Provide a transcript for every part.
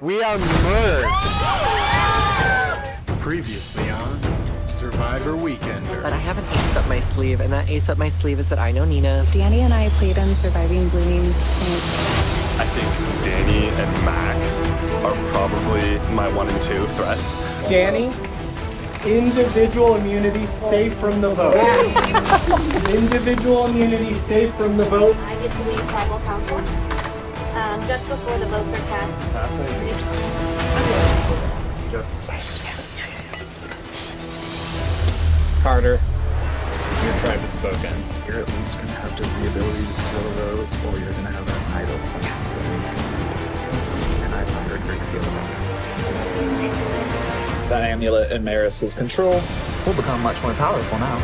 We are merged. Previously on Survivor Weekender. But I have an ace up my sleeve, and that ace up my sleeve is that I know Nina. Danny and I played on Surviving Blooming. I think Danny and Max are probably my 1 and 2 threats. Danny, individual immunity safe from the vote. Individual immunity safe from the vote. I get to leave tribal council just before the votes are cast. Carter, your tribe has spoken. You're at least going to have the ability to steal a vote, or you're going to have an idol. And I find her a great deal of The amulet in Maris's control will become much more powerful now.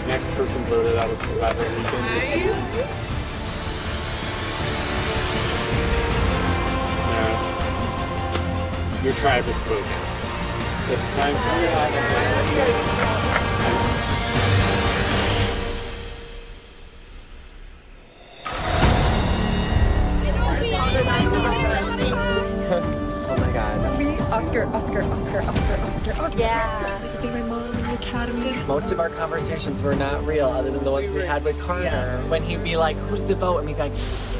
Next person voted out of Survivor Weekend. Yes. Your tribe has spoken. It's time for your Oh my god. Oscar. Yeah. Most of our conversations were not real, other than the ones we had with Carter. When he'd be like, who's the vote? And we'd be like,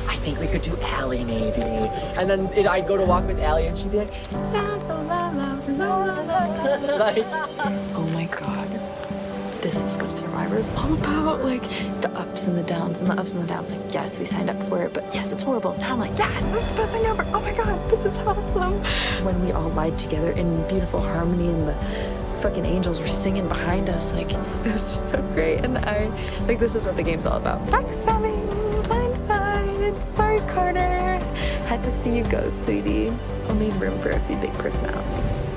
I think we could do Allie, maybe. And then I'd go to walk with Allie, and she'd be like, la, so la, la, la, la, la. Like, Oh my god. This is what Survivor is all about. Like, the ups and the downs and the ups and the downs. Like, yes, we signed up for it, but yes, it's horrible. Now I'm like, yes, this is the best thing ever. Oh my god, this is awesome. When we all lied together in beautiful harmony and the fucking angels were singing behind us, like, it was just so great. And I think this is what the game's all about. Backstabbing, blindside. Sorry, Carter. Had to see you go, sweetie. I'll need room for a few big personalities.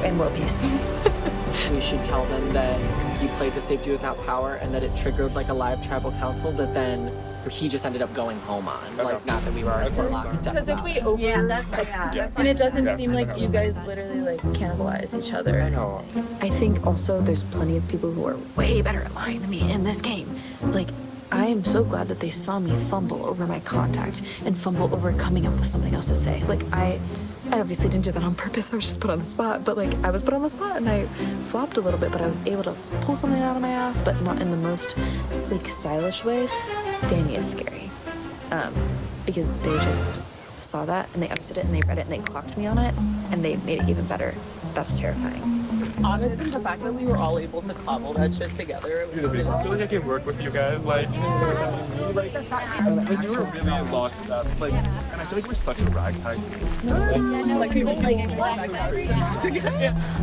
And world peace. we should tell them that you played the safety without power and that it triggered like a live tribal council that then he just ended up going home on. Like, not that we were already lockstep. Because if we over, Yeah. and it doesn't seem like you guys literally like cannibalize each other. I know. I think also there's plenty of people who are way better at lying than me in this game. Like, I am so glad that they saw me fumble over my contact and fumble over coming up with something else to say. Like, I obviously didn't do that on purpose. I was just put on the spot. But like, I was put on the spot and I flopped a little bit, but I was able to pull something out of my ass, but not in the most sleek, stylish ways. Danny is scary. Because they just saw that and they understood it and they read it and they clocked me on it and they made it even better. That's terrifying. Honestly, the fact that we were all able to cobble that shit together. I feel like I can work with you guys, like you were really in lockstep, like, and I feel like we're such a ragtag team.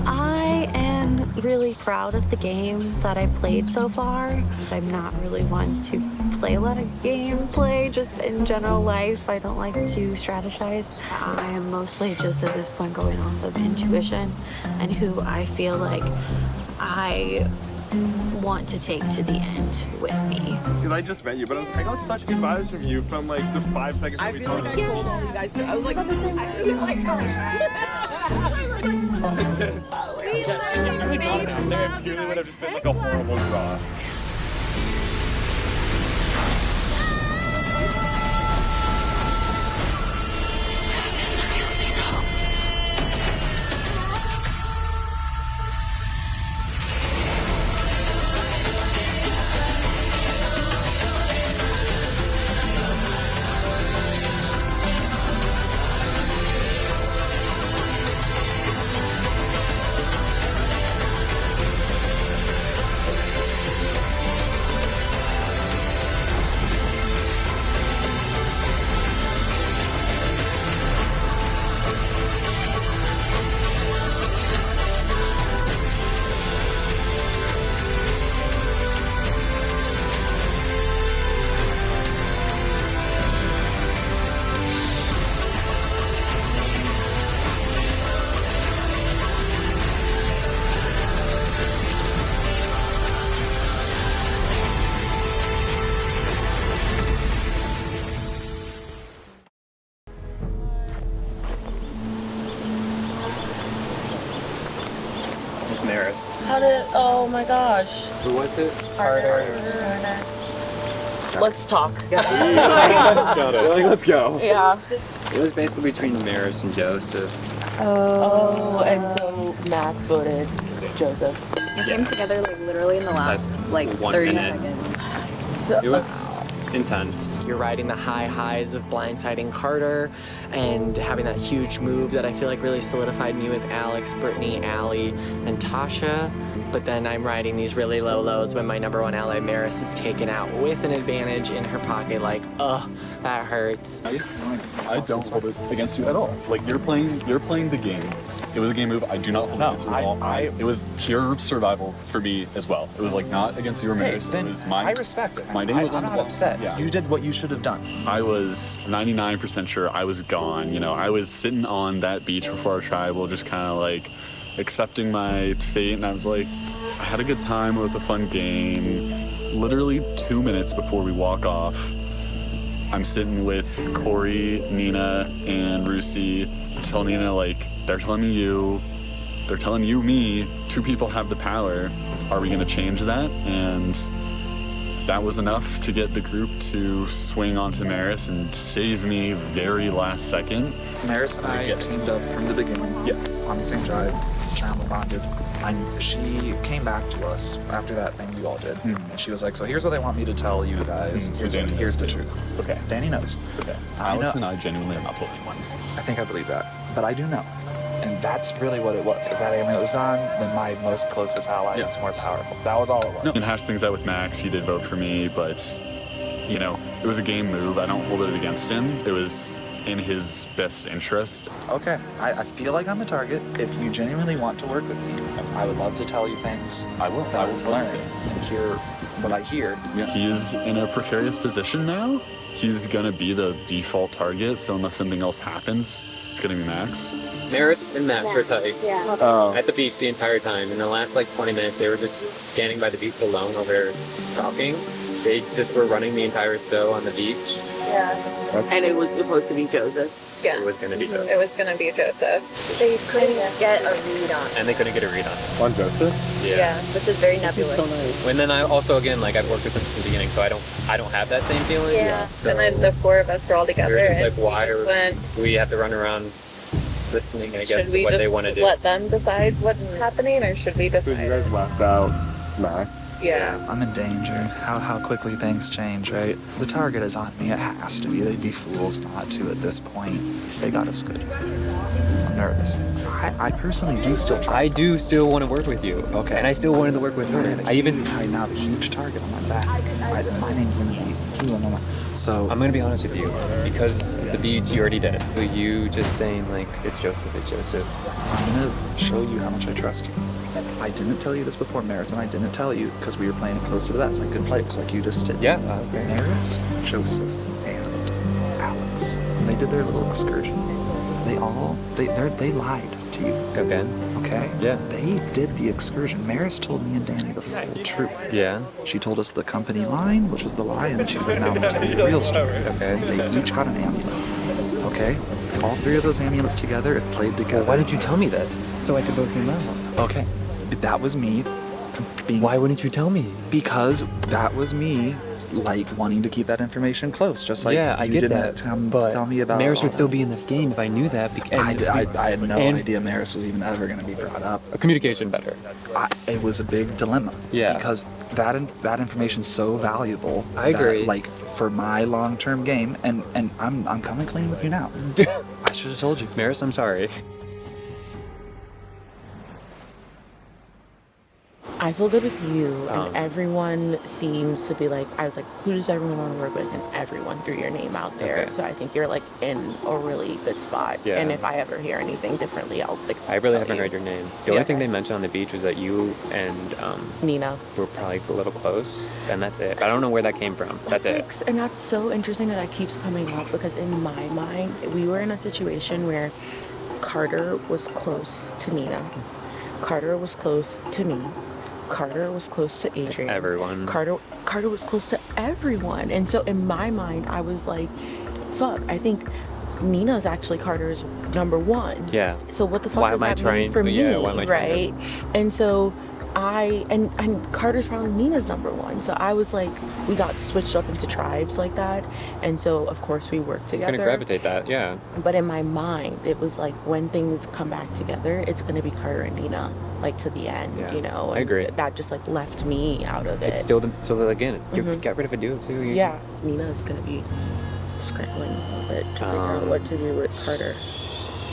I am really proud of the game that I played so far, because I'm not really one to play a lot of gameplay, just in general life. I don't like to strategize. I am mostly just at this point going off of intuition and who I feel like I want to take to the end with me. Because I just met you, but I got such good vibes from you from like the 5 seconds that we talked. I told all you guys too. I was like, I really like her. I really got it out there. It purely would have just been like a horrible draw. How did, oh my gosh. Who was it? Carter. Let's talk. Let's go. Yeah. It was basically between Maris and Joseph. Oh, and so Max voted Joseph. It came together like literally in the last like 1 30 minute. seconds. So, It was intense. You're riding the high highs of blindsiding Carter and having that huge move that I feel like really solidified me with Alex, Brittany, Allie, and Tasha. But then I'm riding these really low lows when my number 1 ally, Maris, is taken out with an advantage in her pocket. Like, ugh, that hurts. I don't hold it against you at all. Like you're playing the game. It was a game move. I do not hold it against you at all. It was pure survival for me as well. It was like not against you or Maris. Then It was my. I respect it. My name was on the I'm not block. upset. Yeah. You did what you should have done. I was 99% sure I was gone. You know, I was sitting on that beach before our tribal, just kind of like accepting my fate, and I was like, I had a good time. It was a fun game. Literally 2 minutes before we walk off, I'm sitting with Corey, Nina, and Rusi. Tell Nina, like, they're telling me you, they're telling you me, 2 people have the power. Are we gonna change that? And that was enough to get the group to swing onto Maris and save me very last second. Maris and I teamed up from the beginning. Yes. On the same tribe. Trauma bonded. She came back to us after that thing you all did. And she was like, so here's what they want me to tell you guys. So Danny Here's the knows. truth. Okay. Danny knows. Okay. I know. Alex and I genuinely are not told anyone. I think I believe that. But I do know. And that's really what it was. If that amulet was gone, then my most closest ally was more powerful. That was all it was. No. And hash things out with Max. He did vote for me, but you know, it was a game move. I don't hold it against him. It was in his best interest. Okay, I feel like I'm a target. If you genuinely want to work with me, I would love to tell you things. I will. That I I will will tell you learn things. and hear what I hear. Yeah. He's in a precarious position now. He's gonna be the default target, so unless something else happens, it's gonna be Max. Maris and Max were tight Oh. at the beach the entire time. In the last like 20 minutes, they were just standing by the beach alone while they were talking. They just were running the entire show on the beach. And it was supposed to be Joseph. It was gonna be Joseph. It was gonna be Joseph. They couldn't get a read on it. And they couldn't get a read on it. On Joseph? Yeah. Which is very nebulous. And then I also, again, like I've worked with them since the beginning, so I don't have that same feeling. Yeah. So And then the 4 of us were all together. we were just and like, why we just went, we have to run around listening, I guess, should to we what just they want to do. let them decide what's happening, or should we So decide? you guys laughed out Max. Yeah. I'm in danger. How quickly things change, right? The target is on me. It has to be. They'd be fools not to at this point. They got us good. I'm nervous. I personally do still trust I them. do still want to work with you. Okay. And I still wanted to work with her. I even, I now have a huge target on my back. My name's gonna be. So I'm going to be honest with you, because the beach you already did. You just saying like, it's Joseph, it's Joseph. I'm gonna show you how much I trust you. I didn't tell you this before, Maris, and I didn't tell you because we were playing it close to the vest, like good players, like you just did. Yeah, okay. Maris, Joseph, and Alex. They did their little excursion. They lied to you. Okay. Okay? Yeah. They did the excursion. Maris told me and Danny the full truth. Yeah. She told us the company line, which was the lie, and then she says, now I'm gonna tell you the real story. Okay. They each got an amulet. Okay? All 3 of those amulets together, if played together. Why didn't you tell me this? So I could vote him out. Okay. That was me being. Why wouldn't you tell me? Because that was me, like, wanting to keep that information close, just like yeah, I you get didn't that. But tell me about Maris all would still that. be in this game if I knew that. I had no and- idea Maris was even ever going to be brought up. Communication better. It was a big dilemma. Yeah. Because that information's so valuable. I agree. That, like, for my long-term game, and I'm coming clean with you now. I should have told you. Maris, I'm sorry. I feel good with you, and Um, everyone seems to be like, I was like, who does everyone want to work with? And everyone threw your name out there. Okay. So I think you're like in a really good spot. Yeah. And if I ever hear anything differently, I'll like. I really tell haven't you. heard your name. The Yeah. only thing they mentioned on the beach was that you and Nina. were probably a little close, and that's it. I don't know where that came from. That's it. And that's so interesting that keeps coming up because in my mind, we were in a situation where Carter was close to Nina. Carter was close to me. Carter was close to Adrian. Everyone. Carter was close to everyone. And so in my mind, I was like, fuck, I think Nina's actually Carter's number 1. Yeah. So what the fuck Why does am I that mean trying- for me, yeah, why am I trying right? And so and Carter's probably Nina's number one. So I was like, we got switched up into tribes like that, and so of course we worked together. Gonna gravitate that, yeah. But in my mind, it was like when things come back together, it's gonna be Carter and Nina, like to the end, Yeah, you know. I agree. That just like left me out of it. It's still so again, you got rid of a duo too. Yeah, Nina is gonna be scrambling a little bit to figure out what to do with Carter.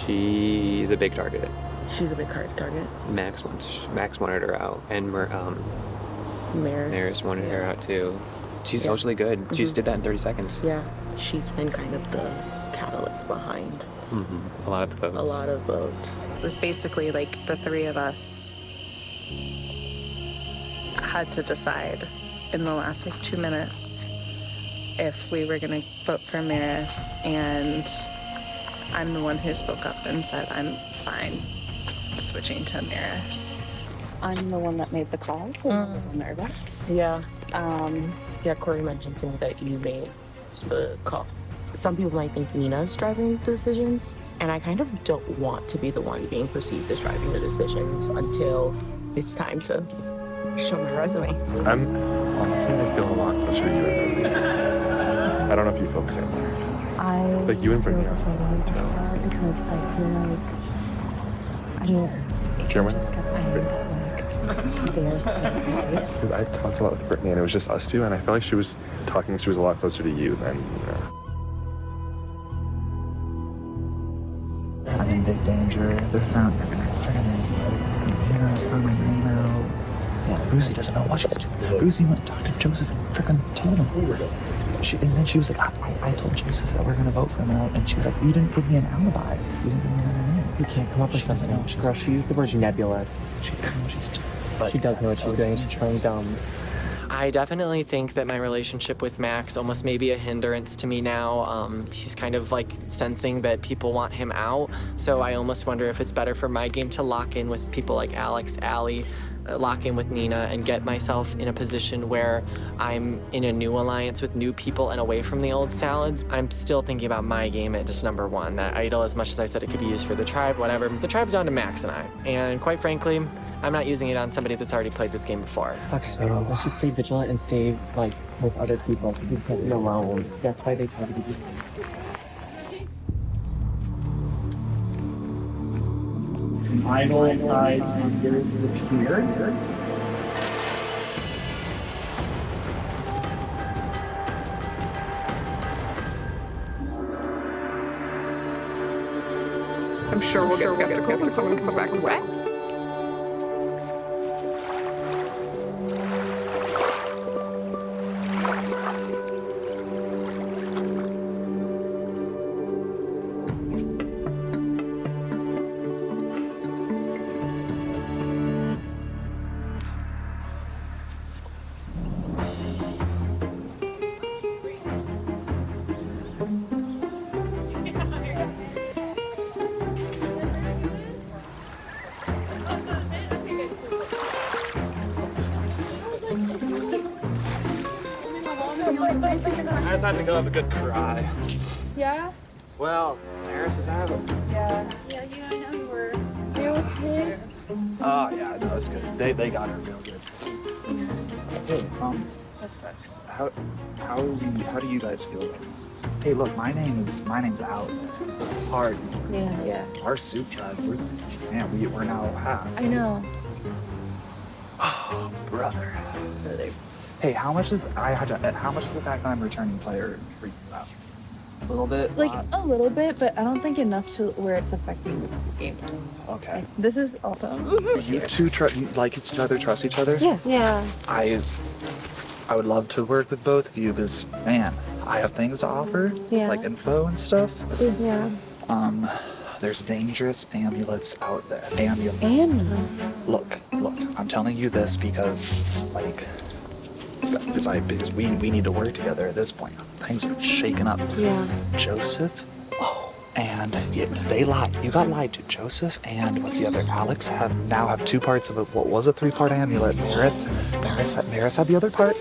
She's a big target. She's a big target. Max wanted her out, and Maris wanted her out too. She's socially good. She just did that in 30 seconds. Yeah, she's been kind of the catalyst behind a lot of the votes. A lot of votes. It was basically like the three of us had to decide in the last like 2 minutes if we were gonna vote for Maris, and I'm the one who spoke up and said I'm fine switching to Maris. I'm the one that made the call, so I'm a little nervous. Yeah. Yeah, Corey mentioned to me that you made the call. Some people might think Nina's driving the decisions, and I kind of don't want to be the one being perceived as driving the decisions until it's time to show my resume. I'm honestly, I feel a lot closer to you and Brody. I don't know if you folks are there. But you and Brittany are because I feel like German? just kept saying that, like, they're so right. Because I talked a lot with Brittany and it was just us two, and I felt like she was a lot closer to you than I'm in big danger. They're throwing Nina's throwing my name out. Yeah, Brucey doesn't know what she's doing. Brucey went and talked to Joseph and frickin' told him. And then she was like, I told Joseph that we're gonna vote for him out, and she was like, you didn't give me an alibi. You didn't give me another name. You can't come up with something else. Girl, she used the word nebulous. She doesn't know what she's doing. But She does know what she's doing. She's playing dumb. I definitely think that my relationship with Max almost may be a hindrance to me now. He's kind of like sensing that people want him out. So I almost wonder if it's better for my game to lock in with people like Alex, Allie, lock in with Nina, and get myself in a position where I'm in a new alliance with new people and away from the old salads. I'm still thinking about my game at just number one. That idol, as much as I said it could be used for the tribe, whatever. The tribe's down to Max and I. And quite frankly, I'm not using it on somebody that's already played this game before. So let's just stay vigilant and stay like with other people. Keep them alone. That's why they try to be. Idol hides under the pier. I'm sure we'll get skeptical when someone comes back wet. I just had to go have a good cry. Yeah? Well, Maris is out. Yeah. Yeah, I know you were. Are you okay? Oh yeah, no, it's good. They got her real good. Hey, That sucks. how do you guys feel about it? Hey, look, my name's out. Hard. Yeah. Our soup tribe, we're now half. I know. Oh, brother. Hey, how much is the fact that I'm returning player freak you out? A little bit? Like, a little bit, but I don't think enough to where it's affecting the game. Okay. This is awesome. You two you like each other, trust each other? Yeah. I would love to work with both of you because, man, I have things to offer, like info and stuff. Yeah. There's dangerous amulets out there. Amulets. Look, I'm telling you this because we need to work together at this point. Things are shaking up. Yeah. Joseph, and they lied. You got lied to. Joseph and what's the other? Alex now have 2 parts of what was a 3-part amulet. Maris had the other part.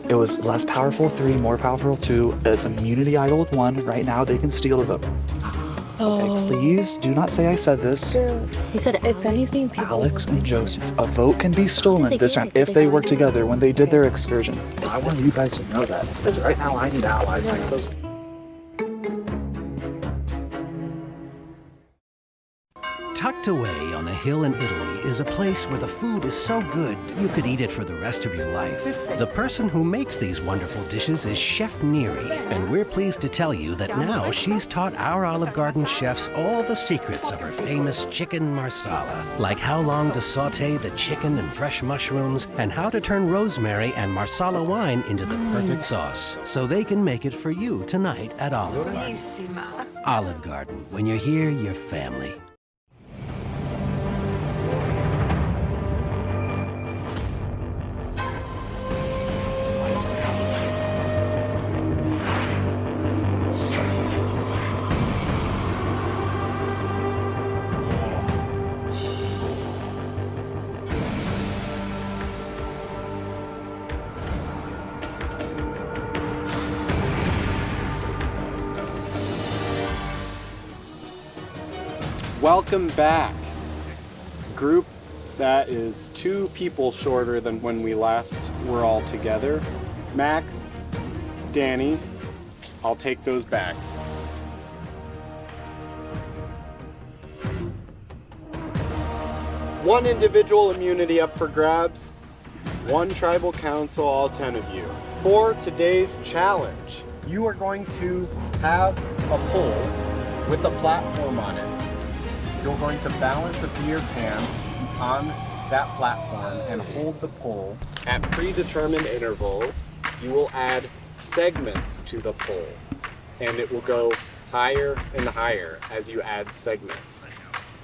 It was less powerful 3, more powerful 2. It's immunity idol with 1. Right now they can steal a vote. Okay, please do not say I said this. He said, if anything, people. Alex and Joseph, a vote can be stolen this round if they work together when they did their excursion. I want you guys to know that. Because right now I need allies. Tucked away on a hill in Italy is a place where the food is so good you could eat it for the rest of your life. The person who makes these wonderful dishes is Chef Neri, and we're pleased to tell you that now she's taught our Olive Garden chefs all the secrets of her famous chicken marsala, like how long to saute the chicken and fresh mushrooms, and how to turn rosemary and marsala wine into the perfect sauce, so they can make it for you tonight at Olive Garden. Olive Garden, when you're here, you're family. Welcome back. Group that is 2 people shorter than when we last were all together. Max, Danny, I'll take those back. One individual immunity up for grabs, 1 tribal council, all 10 of you. For today's challenge, you are going to have a pole with a platform on it. You're going to balance a beer can on that platform and hold the pole. At predetermined intervals, you will add segments to the pole, and it will go higher and higher as you add segments.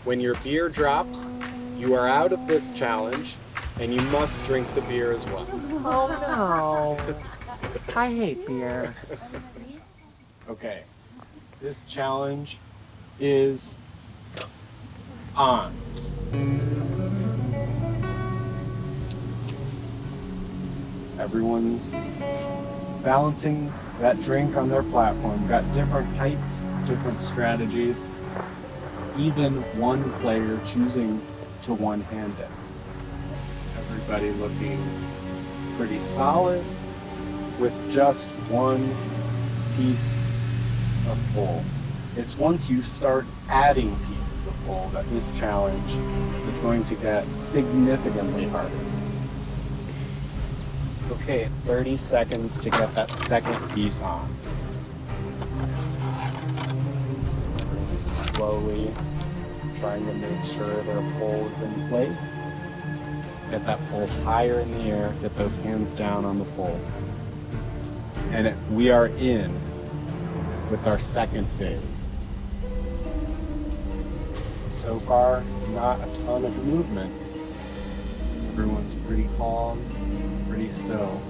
When your beer drops, you are out of this challenge, and you must drink the beer as well. Oh no. I hate beer. Okay, this challenge is on. Everyone's balancing that drink on their platform. Got different heights, different strategies. Even one player choosing to one-hand it. Everybody looking pretty solid with just one piece of pole. It's once you start adding pieces of pole that this challenge is going to get significantly harder. Okay, 30 seconds to get that second piece on. Slowly trying to make sure their pole is in place. Get that pole higher in the air, get those hands down on the pole. And we are in with our second phase. So far, not a ton of movement. Everyone's pretty calm, pretty still.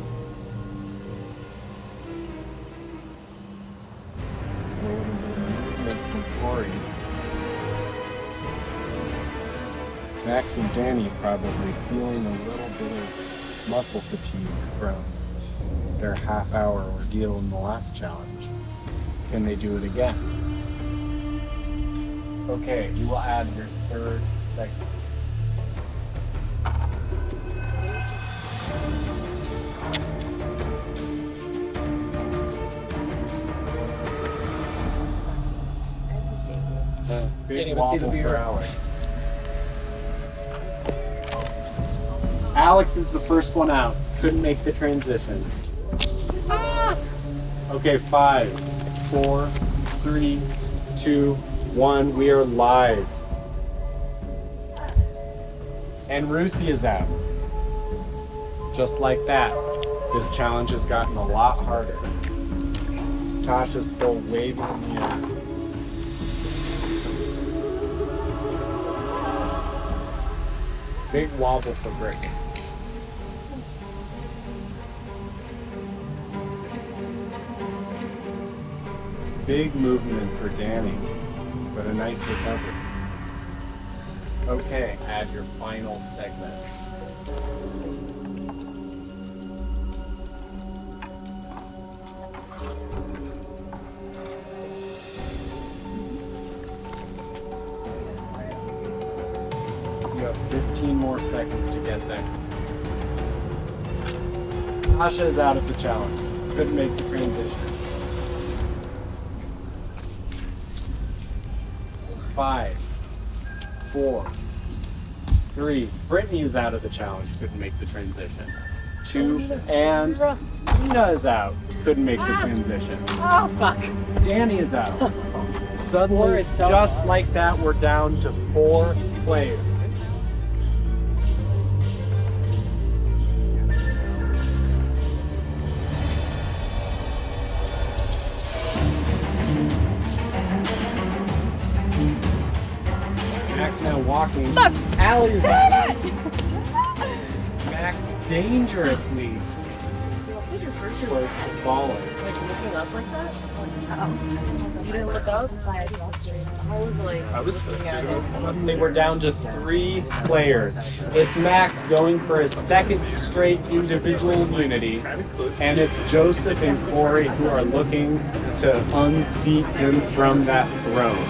A little bit of movement from Corey. Max and Danny probably feeling a little bit of muscle fatigue from their half-hour ordeal in the last challenge. Can they do it again? Okay, you will add your third segment. Big wobble for Alex. Alex is the first one out. Couldn't make the transition. Okay, 5, 4, 3, 2, 1. We are live. And Rusi is out. Just like that. This challenge has gotten a lot harder. Tasha's pole waving in the air. Big wobble for Brick. Big movement for Danny, but a nice recovery. Okay, add your final segment. 15 more seconds to get there. Tasha is out of the challenge. Couldn't make the transition. 5, 4, 3. Brittany is out of the challenge. Couldn't make the transition. 2, and Dinah is out. Couldn't make the transition. Oh, fuck. Danny is out. Suddenly, just like that, we're down to 4 players. Max now walking. Fuck! Allie's out. Max dangerously close to falling. Looking up like that? You didn't look up? I was Suddenly we're down to 3 players. It's Max going for his second straight individual immunity, and it's Joseph and Corey who are looking to unseat him from that throne.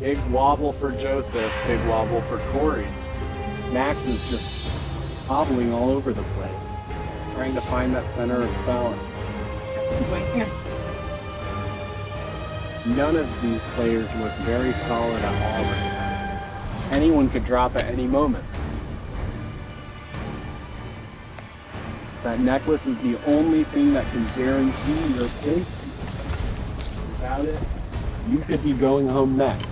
Big wobble for Joseph, big wobble for Corey. Max is just hobbling all over the place, trying to find that center of balance. None of these players look very solid at all right now. Anyone could drop at any moment. That necklace is the only thing that can guarantee your safety. Without it, you could be going home next.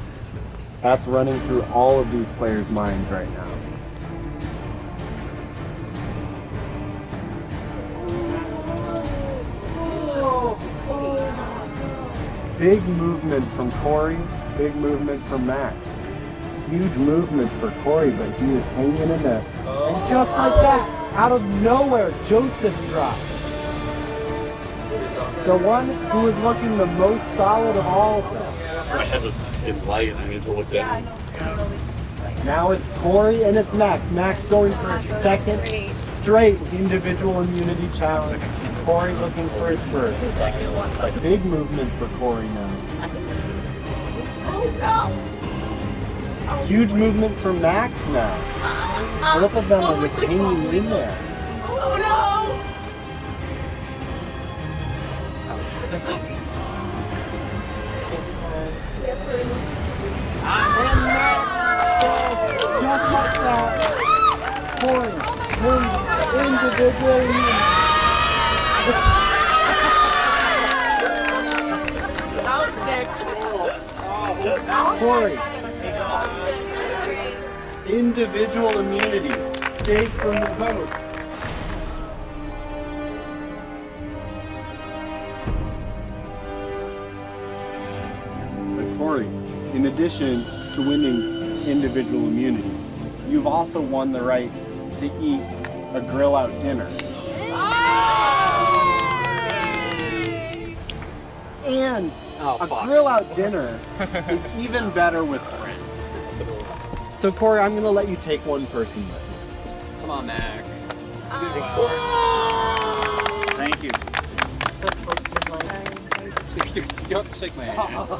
That's running through all of these players' minds right now. Big movement from Corey, big movement from Max. Huge movement for Corey, but he is hanging in there. And just like that, out of nowhere, Joseph dropped. The one who was looking the most solid of all of them. My head was in light. I need to look down. Now it's Corey and it's Max. Max going for a second straight individual immunity challenge. Corey looking for his first. Big movement for Corey now. Huge movement for Max now. Both of them are just hanging in there. Oh no! And Max goes just like that. Corey wins individually. Corey, individual immunity, safe from the vote. But Corey, in addition to winning individual immunity, you've also won the right to eat a grill out dinner. And a grill out dinner is even better with friends. So Corey, I'm gonna let you take one person with you. Come on, Max. Thanks, Corey. Thank you. You don't shake my hand.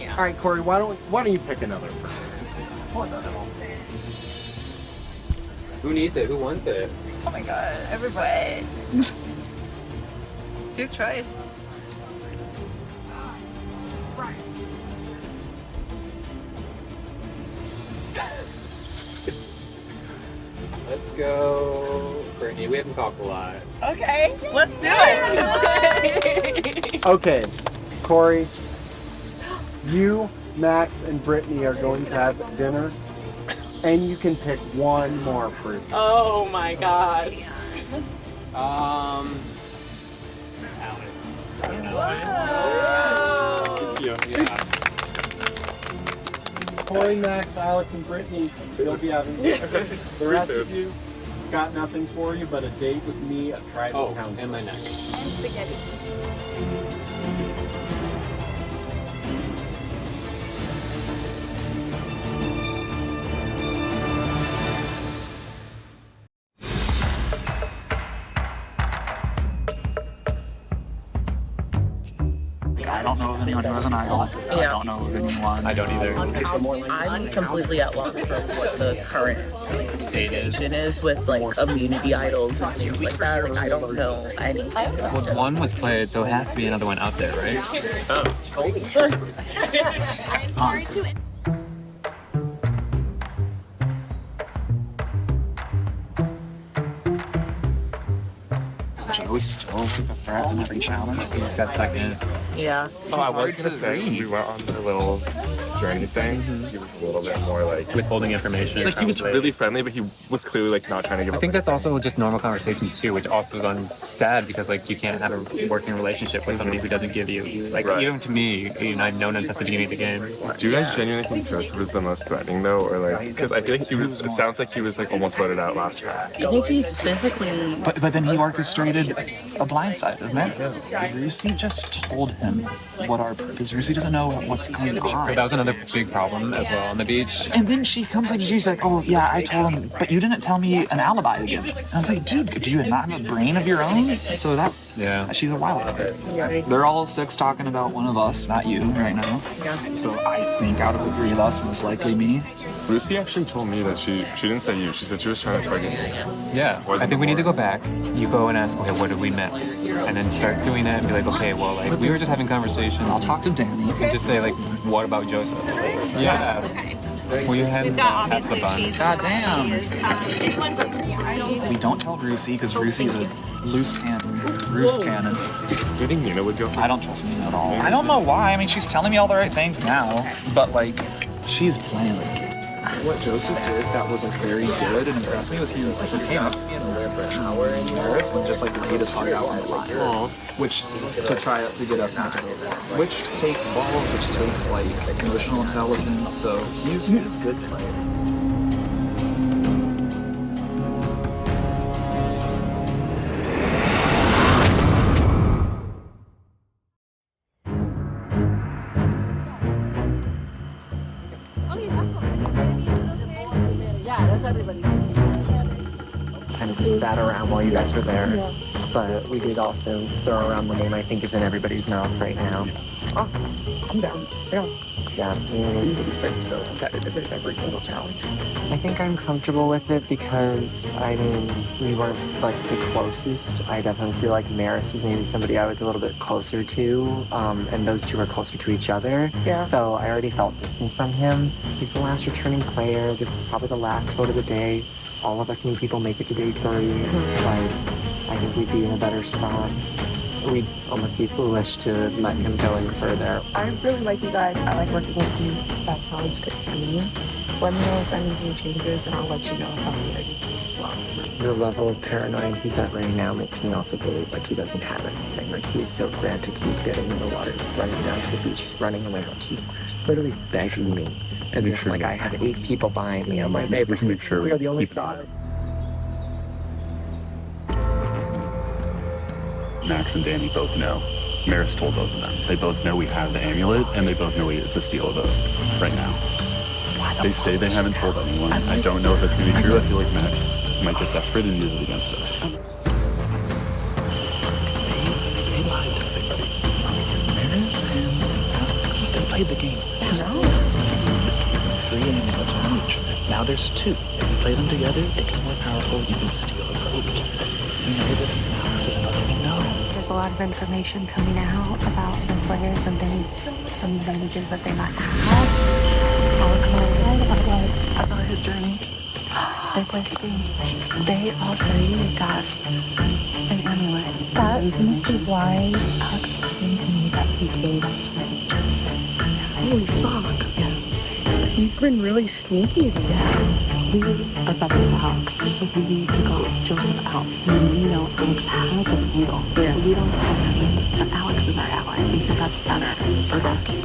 All right, Corey, why don't you pick another? Who needs it? Who wants it? Oh my god, everybody. It's your choice. Let's go, Brittany. We haven't talked a lot. Okay, let's do it. Okay, Corey, you, Max, and Brittany are going to have dinner, and you can pick one more person. Oh my god. Yeah. Corey, Max, Alex, and Brittany, you'll be having dinner. The rest of you, got nothing for you but a date with me at Tribal Council. And my neck. And spaghetti. know of anyone who has an idol. I Yeah. don't know of anyone. I don't either. I'm completely at loss for what the current situation is with like immunity idols and things like that. Like I don't know anything. Well, one was played, so it has to be another one out there, right? Joe's still the threat in every challenge. He just got second. Yeah. Oh, I was gonna say, when we went on the little journey thing, he was a little bit more like Withholding information. he was really friendly, but he was clearly like not trying to give I up. think that's also just normal conversations too, which also is sad because like you can't have a working relationship with somebody who doesn't give you like Right. even to me, you know, I've known him since the beginning of the game. Do you guys genuinely think Joseph was the most threatening though, or like because I feel like he was? It sounds like he was like almost voted out last time. I think he's physically. But then he orchestrated a blindside of Memphis. Rusi just told him what our because Rusi doesn't know what's going on. So that was another big problem as well on the beach. And then she comes like she's like, oh yeah, I told him, but you didn't tell me an alibi again. And I was like, dude, do you not have a brain of your own? So that she's a wild of it. They're all six talking about one of us, not you, right now. Yeah. So I think out of the three of us, most likely me. Lucy actually told me that she didn't say you. She said she was trying to target me. Yeah, I think we need to go back. You go and ask, okay, what did we miss? And then start doing that and be like, okay, well, like we were just having conversation. I'll talk to Danny. And just say like, what about Joseph? Yeah. Well, you hadn't passed the bun. God damn. We don't tell Rusi because Rusi's a loose cannon. Roos cannon. Do you think Nina would go? I don't trust Nina at all. I don't know why. I mean, she's telling me all the right things now, but like, she's playing the game. What Joseph did that was like very good and impressed me was he came up to me in a rare for an hour in Paris and just like laid his heart out on the line, which to try to get us back, which takes balls, which takes like emotional intelligence. So he's a good player. Kind of just sat around while you guys were there. But we did also throw around the name I think is in everybody's mouth right now. Oh, I'm down. Yeah, easy thing, so competitive in every single challenge. I think I'm comfortable with it because, I mean, we weren't like the closest. I definitely feel like Maris was maybe somebody I was a little bit closer to, and those two were closer to each other. Yeah. So I already felt distance from him. He's the last returning player. This is probably the last vote of the day. All of us new people make it to day 3. Like, I think we'd be in a better spot. We'd almost be foolish to let him go any further. I really like you guys. I like working with you. That sounds good to me. Let me know if anything changes, and I'll let you know if I'm ready as well. The level of paranoia he's at right now makes me also believe like he doesn't have anything. Like he's so frantic, he's getting in the water, he's running down to the beach, he's running around, he's literally begging me as if like I have 8 people behind me. I'm like, babe, we are the only side. Max and Danny both know. Maris told both of them. They both know we have the amulet, and they both know it's a steal vote right now. They say they haven't told anyone. I don't know if it's going to be true. I feel like Max might get desperate and use it against us. They lied to everybody. Maris and Alex, they played the game. Because Alex doesn't need 3 amulets on each. Now there's 2. If you play them together, it gets more powerful. You can steal a vote. We know this, and Alex doesn't know that we know. There's a lot of information coming out about the players and things, and advantages that they might have. Alex and I about his journey. They played the game. They all 3 got an amulet. That must be why Alex kept saying to me that he gave us to my Joseph. Holy fuck. Yeah. He's been really sneaky. Yeah. We are better than Alex, so we need to go Joseph out. We know Alex has a needle. Yeah. We don't have it, but Alex is our ally, and so that's better for us.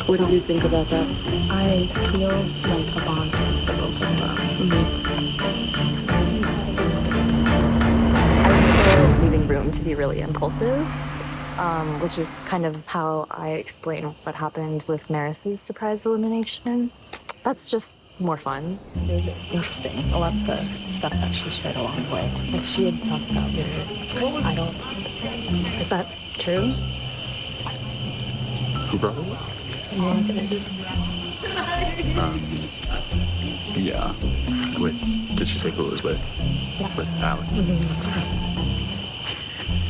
What do you think about that? I feel like a bond with the both of them. I'm still leaving room to be really impulsive, which is kind of how I explain what happened with Maris's surprise elimination. That's just more fun. It was interesting. A lot of the stuff that she shared along the way. Like she had talked about your idol. Is that true? Who brought it up? Yeah. Did she say who it was with? Yeah. With Alex.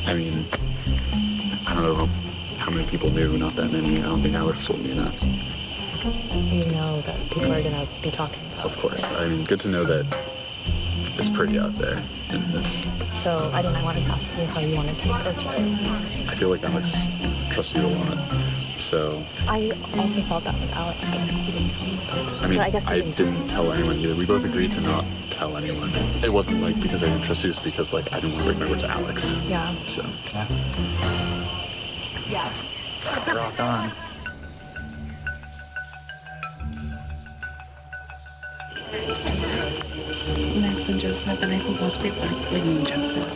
I mean, I don't know how many people knew, not that many. I don't think Alex told me that. You know that people are gonna be talking about Of course. I mean, good to know that it's pretty out there. And it's, So I don't know, I wanted to ask you how you wanted to approach it. I feel like Alex trusts you a lot. So, I also felt that with Alex, but he didn't tell me about it. I mean, But I guess I didn't tell anyone either. We both agreed to not tell anyone. It wasn't like because I didn't trust you, it's because like I didn't want to bring my word to Alex. Yeah. So, Yeah. Rock on. Max and Joseph, and I think most people are blaming Joseph.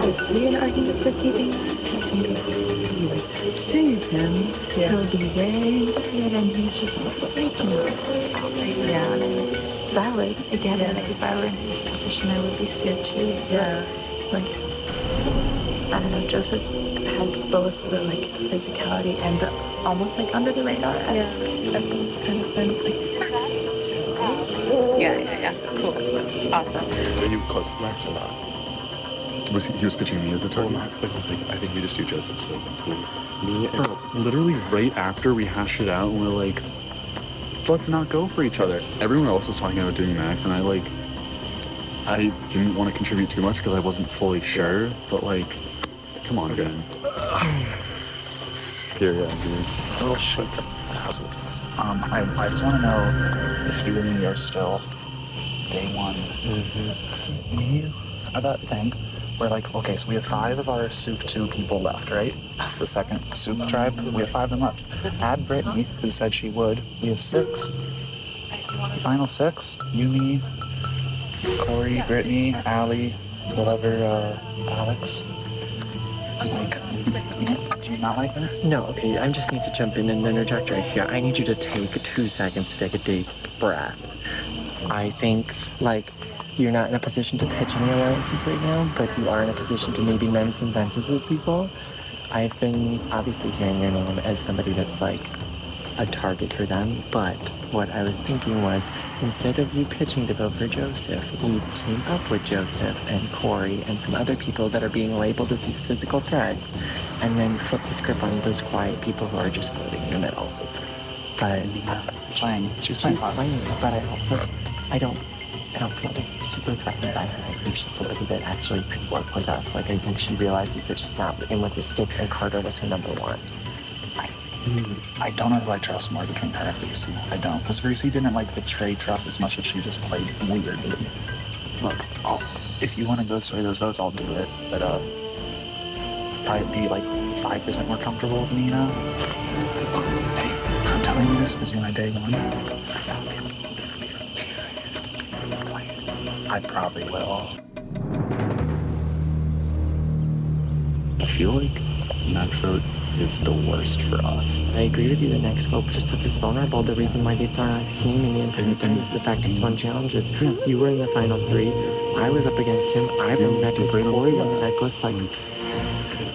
Is he an argument for keeping Max? I think if you like save him, he'll be very good, and he's just not breaking it outright. Yeah. Valid. I get it. If I were in his position, I would be scared too. Yeah. Like, I don't know, Joseph has both the like physicality and the almost like under the radar-esque. Everyone's kind of been like, Max. Yeah. Cool. That's awesome. are you close to Max or not? He was pitching me as a target. But he's like, I think we just do Joseph. So me and literally right after we hashed it out, and we're like, let's not go for each other. Everyone else was talking about doing Max, and I didn't want to contribute too much because I wasn't fully sure. But like, come on, man. Scary out here. Oh shit. I just want to know if you and me are still day one. You have that thing where like, okay, so we have 5 of our Soup 2 people left, right? The second Soup tribe, we have 5 of them left. Add Brittany, who said she would, we have 6. The final 6, you, me, Corey, Brittany, Allie, whatever, Alex. Like, do you not like that? No, okay, I just need to jump in and interject right here. I need you to take 2 seconds to take a deep breath. I think, like, you're not in a position to pitch any alliances right now, but you are in a position to maybe mend some fences with people. I've been obviously hearing your name as somebody that's, like, a target for them, but what I was thinking was, instead of you pitching to vote for Joseph, we team up with Joseph and Corey and some other people that are being labeled as these physical threats, and then flip the script on those quiet people who are just floating in the middle. But she's playing, but I don't feel like super threatened by her. I think she's somebody that actually could work with us. Like, I think she realizes that she's not in with the sticks, and Carter was her number 1. I don't know who I trust more between her and Lucy. I don't. Because Lucy didn't like betray trust as much as she just played weirdly. Look, if you want to go sway those votes, I'll do it. But probably be like 5% more comfortable with Nina. Hey, I'm telling you this because you're my day one. I probably will. I feel like Max vote is the worst for us. I agree with you, the next vote just puts us vulnerable. The reason why they've thrown out his name in the entire thing is the fact he's won challenges. You were in the final 3. I was up against him. I won the necklace. Corey won the necklace. Like,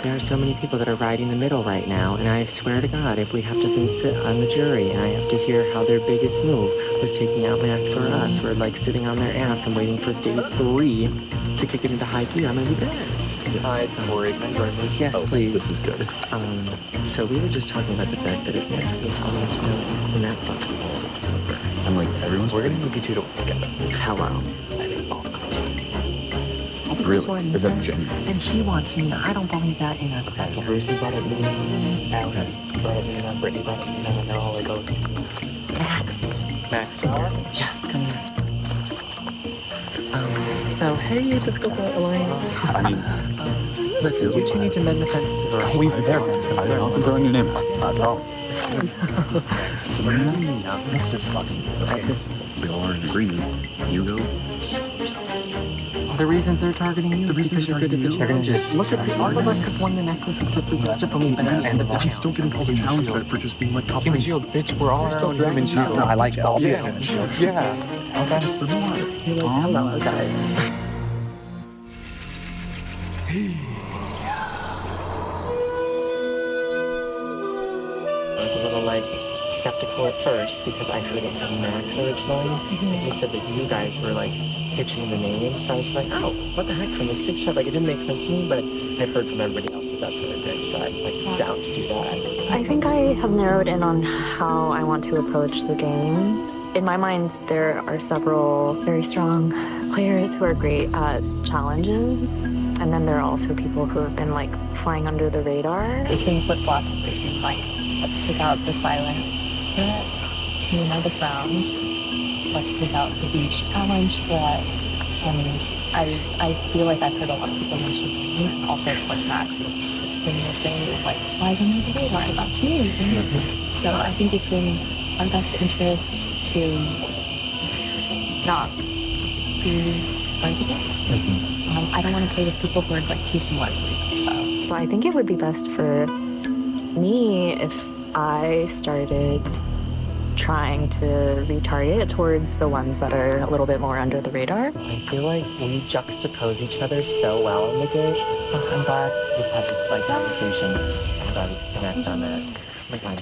there are so many people that are riding the middle right now, and I swear to God, if we have to then sit on the jury and I have to hear how their biggest move was taking out Max or us, we're like sitting on their ass and waiting for day 3 to kick it into high gear, I'm gonna be pissed. Hi, it's Corey. Can I join this? Yes, please. This is good. So we were just talking about the fact that if Max goes on this road, then that fucks the whole it's over. I'm like, everyone's We're gonna need you 2 to work together. Hello. really. Is that genuine? And he wants Nina. I don't believe that in a second. Lucy brought up Nina. Alan brought up Nina. Brittany brought up Nina. And how it goes. Max, yes, come here. So, how are you with the Scope Alliance? I mean, listen, you 2 need to mend the fences of our We've never. I also throwing your name. So we're not. Let's just fucking. We all are in agreement. You go. The reasons they're targeting you because you're good at the challenges. Look at all of us have won the necklace except for Joseph, and we've been at the end of the I'm still getting called a challenge for just being like top Human shield, bitch. We're all our own human shield. No, I like it. I'll do human shield. Yeah. Okay. Just the one. You're like, hello, guys. like skeptical at first because I heard it from Max originally. And he said that you guys were like pitching the name, so I was just like, oh, what the heck, from the Six Tribe? Like, it didn't make sense to me, but I've heard from everybody else that that's what it did, so I'm like down to do that. I think I have narrowed in on how I want to approach the game. In my mind, there are several very strong players who are great at challenges, and then there are also people who have been like flying under the radar. It's been flip-flopping between like, let's take out the silent threat, see the nervous round. Let's take out the beach challenge threat. And I feel like I've heard a lot of people mention me. Also, of course, Max's been saying like flies under the radar. That's me. So I think it's in our best interest to not be arguing. I don't want to play with people who are like too similar to me. So I think it would be best for me if I started trying to retarget towards the ones that are a little bit more under the radar. I feel like we juxtapose each other so well in the game. I'm glad we've had this like conversation. I'm glad we can connect on that. Oh my God.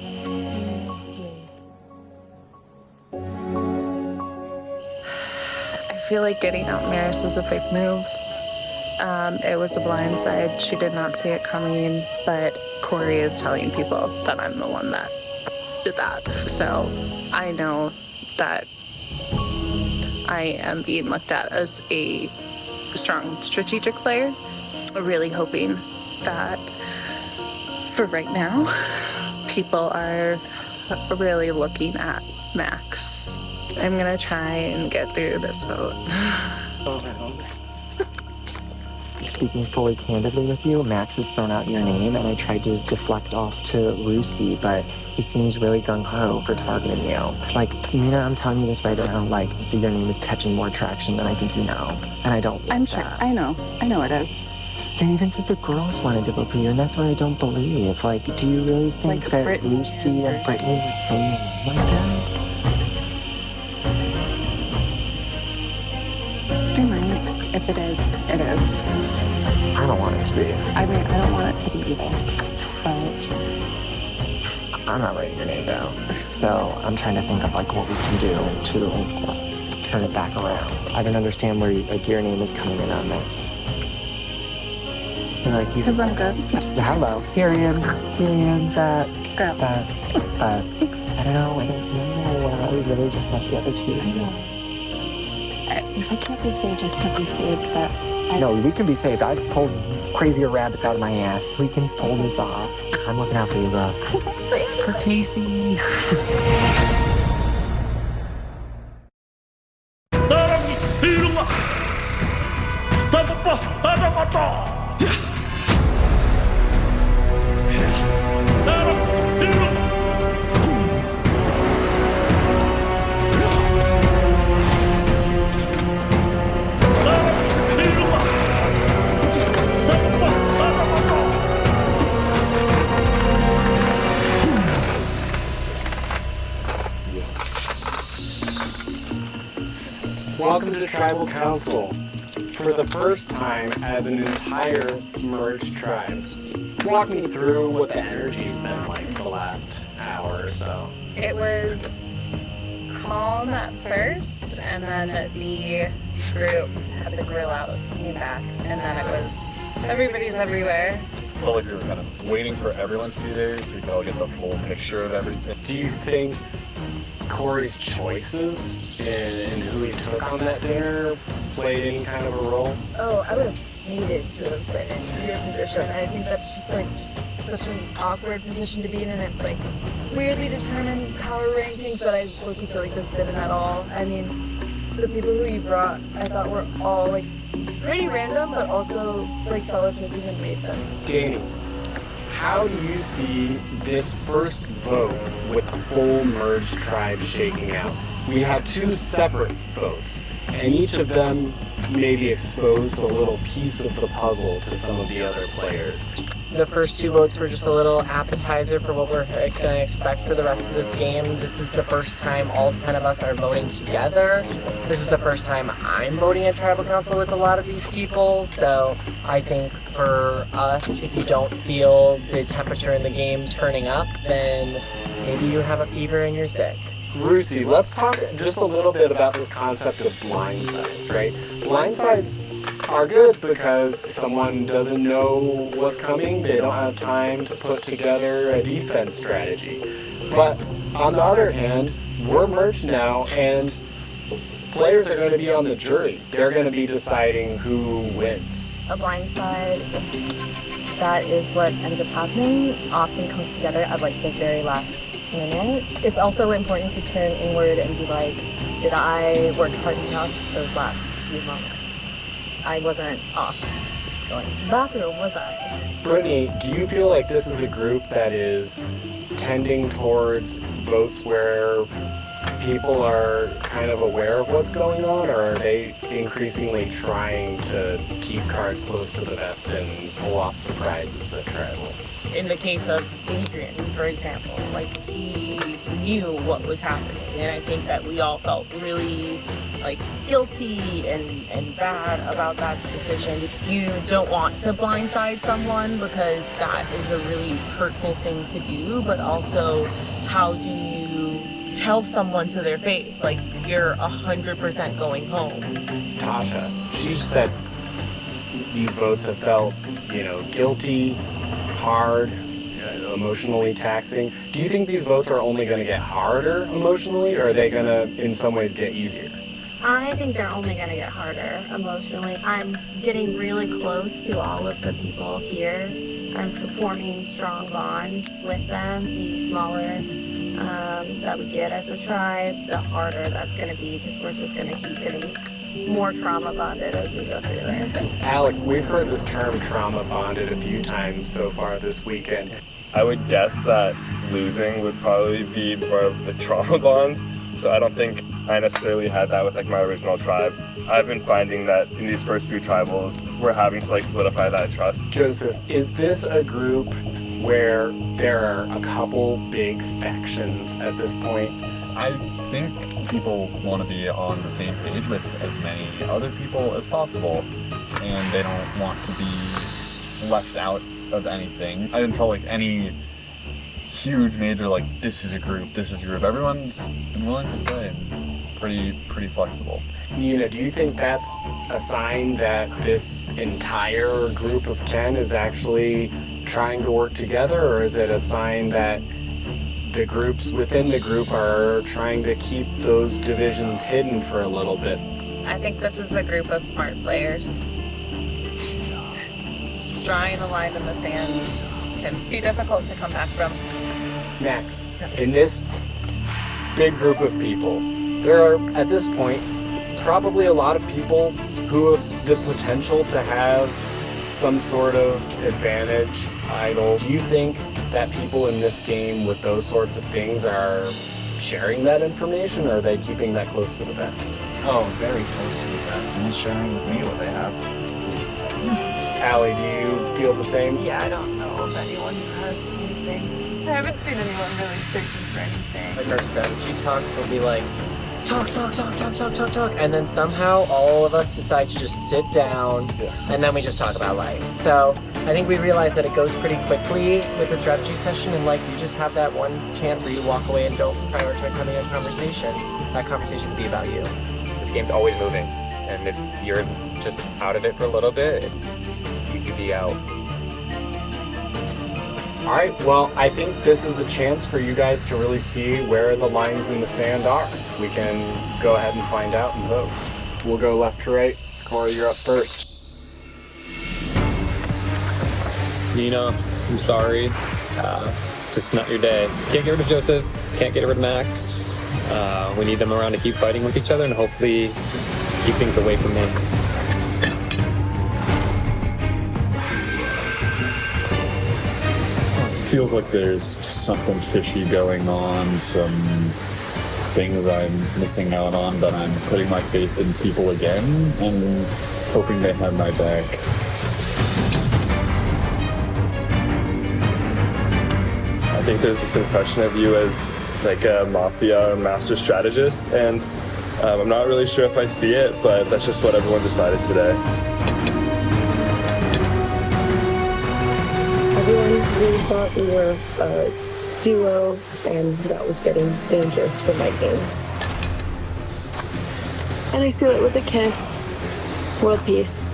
I feel like getting out Maris was a big move. It was a blindside. She did not see it coming, but Corey is telling people that I'm the one that did that. So I know that I am being looked at as a strong strategic player. Really hoping that for right now, people are really looking at Max. I'm gonna try and get through this vote. Speaking fully candidly with you, Max has thrown out your name, and I tried to deflect off to Lucy, but he seems really gung-ho for targeting you. Like, Mina, I'm telling you this right now, like, your name is catching more traction than I think you know, and I don't like I'm sure. that. I know it is. They even said the girls wanted to vote for you, and that's what I don't believe. Like, do you really think Like that Brittany Lucy and Brittany would say your name like that? They might. If it is, it is. I don't want it to be. I mean, I don't want it to be either. But I'm not writing your name down. So I'm trying to think of like what we can do to turn it back around. I don't understand where your name is coming in on this. You're like, because I'm good. Hello, here I am, that. I don't know. We really just met the other two. I know. If I can't be saved, I can't be saved, but no, we can be saved. I've pulled crazier rabbits out of my ass. We can pull this off. I'm looking out for you, bro. For Casey. Welcome to the Tribal Council. For the first time as an entire merged tribe. Walk me through what the energy's been like the last hour or so. it was calm at first, and then the group had the grill out, came back, and then it was everybody's everywhere. Felt like we were kind of waiting for everyone to be there so we could all get the full picture of everything. Do you think Corey's choices in who he took on that dinner played any kind of a role? Oh, I would have hated to have been in your position. I think that's just like such an awkward position to be in, and it's like weirdly determined power rankings, but I feel like this didn't at all. I mean, the people who you brought, I thought were all like pretty random, but also like solid choices and made sense. Danny, how do you see this first vote with the full merged tribe shaking out? We have two separate votes, and each of them maybe exposed a little piece of the puzzle to some of the other players. the first 2 votes were just a little appetizer for what we're going to expect for the rest of this game. This is the first time all 10 of us are voting together. This is the first time I'm voting at Tribal Council with a lot of these people, so I think for us, if you don't feel the temperature in the game turning up, then maybe you have a fever and you're sick. Rusi, let's talk just a little bit about this concept of blindsides, right? Blindsides are good because someone doesn't know what's coming, they don't have time to put together a defense strategy. But on the other hand, we're merged now and players are going to be on the jury. They're going to be deciding who wins. A blindside, that is what ends up happening, often comes together at like the very last minute. It's also important to turn inward and be like, did I work hard enough those last few moments? I wasn't off going to the bathroom, was I? Brittany, do you feel like this is a group that is tending towards votes where people are kind of aware of what's going on, or are they increasingly trying to keep cards close to the vest and pull off surprises at Tribal? In the case of Adrian, for example, like he knew what was happening, and I think that we all felt really like guilty and bad about that decision. You don't want to blindside someone because that is a really hurtful thing to do, but also how do you tell someone to their face, like, you're 100% going home? Tasha, she said these votes have felt, guilty, hard, emotionally taxing. Do you think these votes are only going to get harder emotionally, or are they going to, in some ways, get easier? I think they're only going to get harder emotionally. I'm getting really close to all of the people here. I'm forming strong bonds with them. The smaller that we get as a tribe, the harder that's going to be, because we're just going to keep getting more trauma bonded as we go through this. Alex, we've heard this term trauma bonded a few times so far this weekend. I would guess that losing would probably be more of the trauma bond. So I don't think I necessarily had that with my original tribe. I've been finding that in these first few tribals, we're having to solidify that trust. Joseph, is this a group where there are a couple big factions at this point? I think people want to be on the same page with as many other people as possible, and they don't want to be left out of anything. I didn't feel like any huge major, this is a group. Everyone's been willing to play and pretty flexible. Nina, do you think that's a sign that this entire group of 10 is actually trying to work together, or is it a sign that the groups within the group are trying to keep those divisions hidden for a little bit? I think this is a group of smart players. Drawing a line in the sand can be difficult to come back from. Max, in this big group of people, there are, at this point, probably a lot of people who have the potential to have some sort of advantage, idol. Do you think that people in this game with those sorts of things are sharing that information, or are they keeping that close to the vest? Oh, very close to the vest. No one's sharing with me what they have. Allie, do you feel the same? Yeah, I don't know if anyone has anything. I haven't seen anyone really searching for anything. Our strategy talks will be talk, and then somehow all of us decide to just sit down, and then we just talk about life. So I think we realize that it goes pretty quickly with the strategy session, and you just have that one chance where you walk away and don't prioritize having a conversation. That conversation could be about you. This game's always moving, and if you're just out of it for a little bit, you could be out. All right, well, I think this is a chance for you guys to really see where the lines in the sand are. We can go ahead and find out and vote. We'll go left to right. Corey, you're up first. Nina, I'm sorry. Just not your day. Can't get rid of Joseph. Can't get rid of Max. We need them around to keep fighting with each other and hopefully keep things away from me. Feels like there's something fishy going on, some things I'm missing out on, but I'm putting my faith in people again and hoping they have my back. I think there's this impression of you as like a mafia master strategist, and I'm not really sure if I see it, but that's just what everyone decided today. Everyone really thought we were a duo, and that was getting dangerous for my game. And I seal it with a kiss. World peace.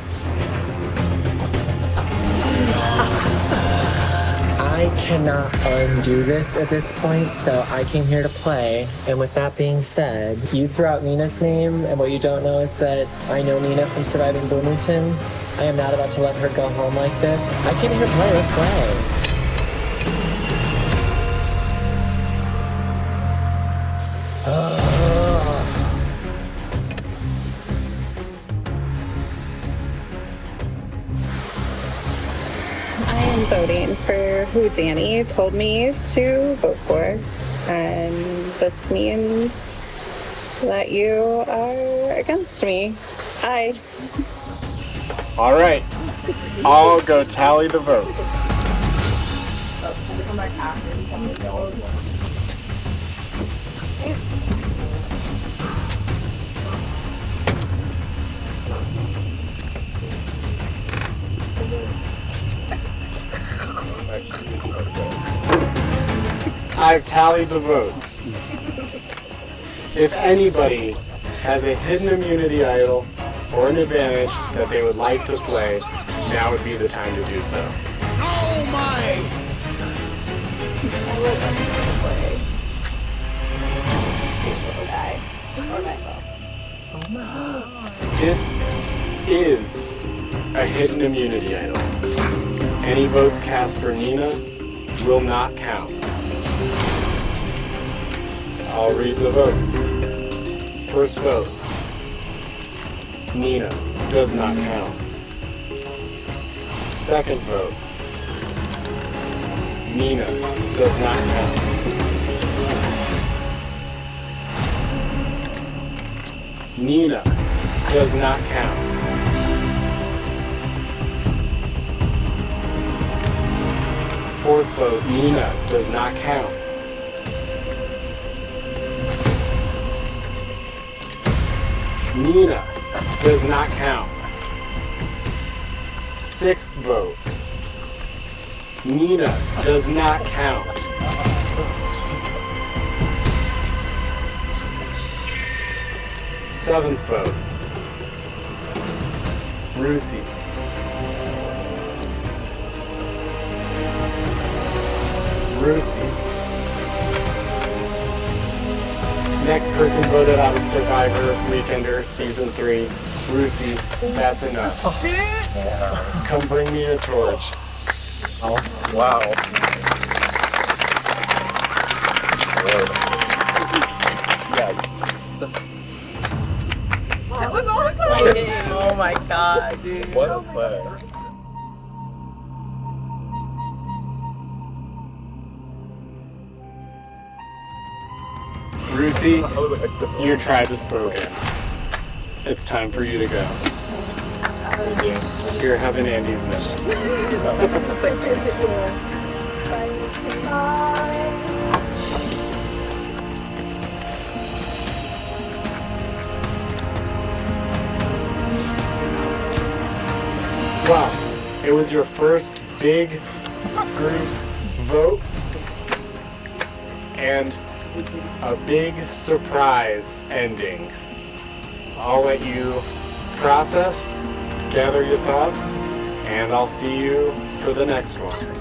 I cannot undo this at this point, so I came here to play. And with that being said, you threw out Nina's name, and what you don't know is that I know Nina from Surviving Bloomington. I am not about to let her go home like this. I came here to play. Let's play. I am voting for who Danny told me to vote for. And this means that you are against me. Aye. All right, I'll go tally the votes. I've tallied the votes. If anybody has a hidden immunity idol or an advantage that they would like to play, now would be the time to do so. Oh my! This is a hidden immunity idol. Any votes cast for Nina will not count. I'll read the votes. First vote. Nina does not count. Second vote. Nina does not count. Nina does not count. Fourth vote, Nina does not count. Nina does not count. Sixth vote. Nina does not count. Seventh vote. Rusi. Rusi. Next person voted out of Survivor Weekender Season 3. Rusi, that's enough. Come bring me a torch. Oh, wow. Yeah. That was awesome! Oh my god, dude. What a play. Rusi, your tribe has spoken. It's time for you to go. Here, have an Andy's Wow, it was your first big group vote and a big surprise ending. I'll let you process, gather your thoughts, and I'll see you for the next one.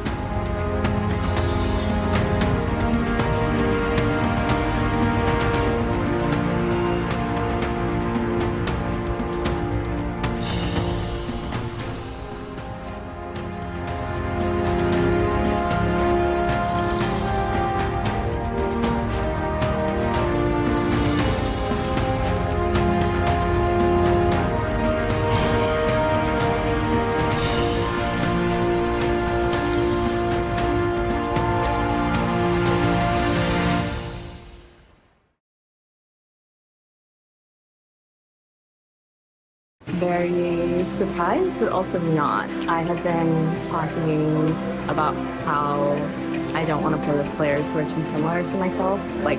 Very surprised, but also not. I have been talking about how I don't want to play with players who are too similar to myself. Like,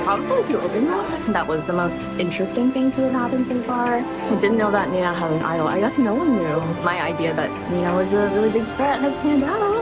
probably too open though. That was the most interesting thing to have happened so far. I didn't know that Nina had an idol. I guess no one knew. My idea that Nina was a really big threat has panned out.